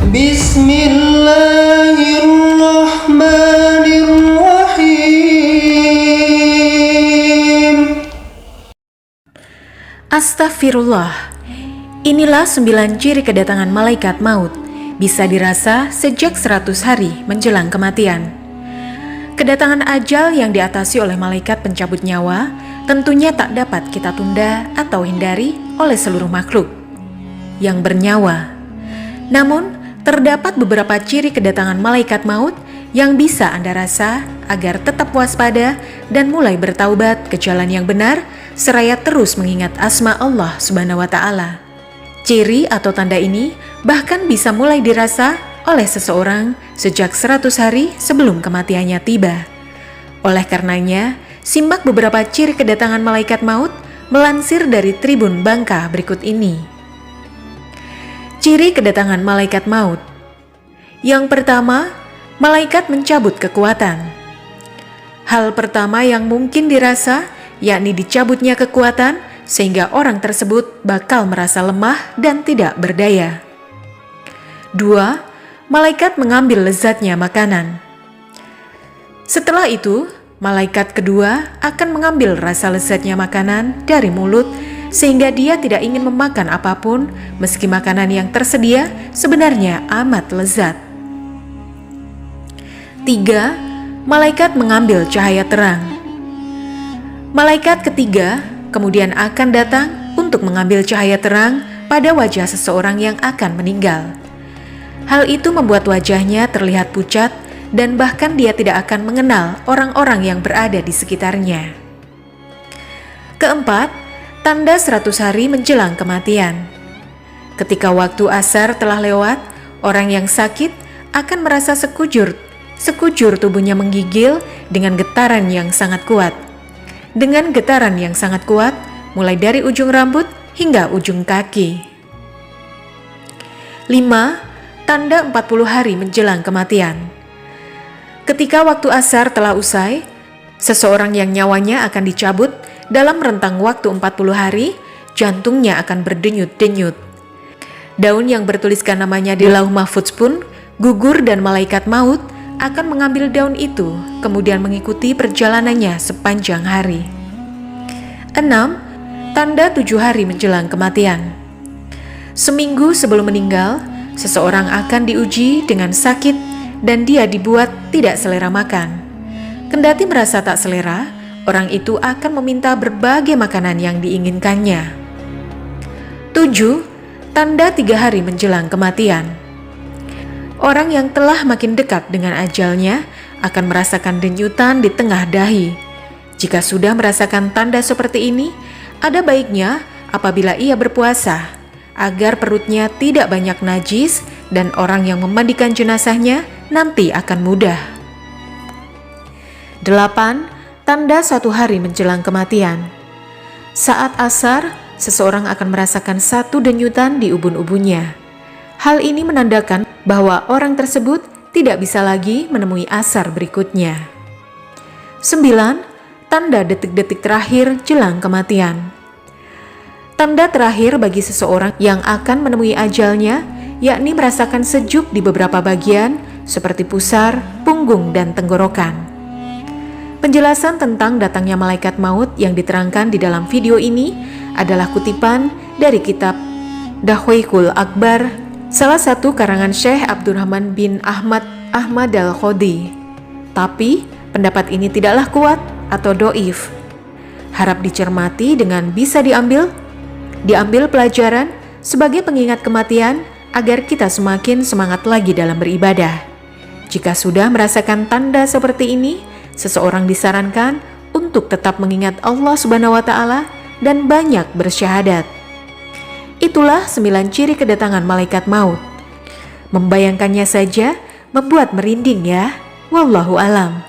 Bismillahirrahmanirrahim. Astagfirullah. Inilah 9 ciri kedatangan malaikat maut. Bisa dirasa sejak 100 hari menjelang kematian. Kedatangan ajal yang diatasi oleh malaikat pencabut nyawa tentunya tak dapat kita tunda atau hindari oleh seluruh makhluk yang bernyawa. Namun, terdapat beberapa ciri kedatangan malaikat maut yang bisa Anda rasa agar tetap waspada dan mulai bertaubat ke jalan yang benar seraya terus mengingat asma Allah Subhanahu wa Ta'ala. Ciri atau tanda ini bahkan bisa mulai dirasa oleh seseorang sejak 100 hari sebelum kematiannya tiba. Oleh karenanya, simak beberapa ciri kedatangan malaikat maut melansir dari Tribun Bangka berikut ini. Ciri kedatangan malaikat maut. Yang pertama, malaikat mencabut kekuatan. Hal pertama yang mungkin dirasa yakni dicabutnya kekuatan sehingga orang tersebut bakal merasa lemah dan tidak berdaya. 2. Malaikat mengambil lezatnya makanan. Setelah itu, malaikat kedua akan mengambil rasa lezatnya makanan dari mulut sehingga dia tidak ingin memakan apapun meski makanan yang tersedia sebenarnya amat lezat. 3. Malaikat mengambil cahaya terang. Malaikat ketiga kemudian akan datang untuk mengambil cahaya terang pada wajah seseorang yang akan meninggal. Hal itu membuat wajahnya terlihat pucat dan bahkan dia tidak akan mengenal orang-orang yang berada di sekitarnya. Keempat, tanda 100 hari menjelang kematian. Ketika waktu asar telah lewat, orang yang sakit akan merasa sekujur tubuhnya menggigil dengan getaran yang sangat kuat. Dengan getaran yang sangat kuat, mulai dari ujung rambut hingga ujung kaki. 5. Tanda 40 hari menjelang kematian. Ketika waktu asar telah usai, seseorang yang nyawanya akan dicabut dalam rentang waktu 40 hari, jantungnya akan berdenyut-denyut. Daun yang bertuliskan namanya di Lauh Mahfudz pun gugur dan malaikat maut akan mengambil daun itu, kemudian mengikuti perjalanannya sepanjang hari. 6. Tanda 7 hari menjelang kematian. Seminggu sebelum meninggal, seseorang akan diuji dengan sakit dan dia dibuat tidak selera makan. Kendati merasa tak selera, orang itu akan meminta berbagai makanan yang diinginkannya. 7. Tanda 3 hari menjelang kematian. Orang yang telah makin dekat dengan ajalnya akan merasakan denyutan di tengah dahi. Jika sudah merasakan tanda seperti ini, ada baiknya apabila ia berpuasa, agar perutnya tidak banyak najis dan orang yang memandikan jenazahnya nanti akan mudah. 8. Tanda 1 hari menjelang kematian. Saat asar, seseorang akan merasakan satu denyutan di ubun-ubunnya. Hal ini menandakan bahwa orang tersebut tidak bisa lagi menemui asar berikutnya. 9. Tanda detik-detik terakhir jelang kematian. Tanda terakhir bagi seseorang yang akan menemui ajalnya, yakni merasakan sejuk di beberapa bagian seperti pusar, punggung, dan tenggorokan. Penjelasan tentang datangnya malaikat maut yang diterangkan di dalam video ini adalah kutipan dari kitab Dahwaikul Akbar, salah satu karangan Syekh Abdurrahman bin Ahmad Al-Khodi. Tapi, pendapat ini tidaklah kuat atau doif. Harap dicermati dengan bisa diambil pelajaran sebagai pengingat kematian agar kita semakin semangat lagi dalam beribadah. Jika sudah merasakan tanda seperti ini, seseorang disarankan untuk tetap mengingat Allah Subhanahu wa Ta'ala dan banyak bersyahadat. Itulah 9 ciri kedatangan malaikat maut. Membayangkannya saja membuat merinding ya. Wallahu alam.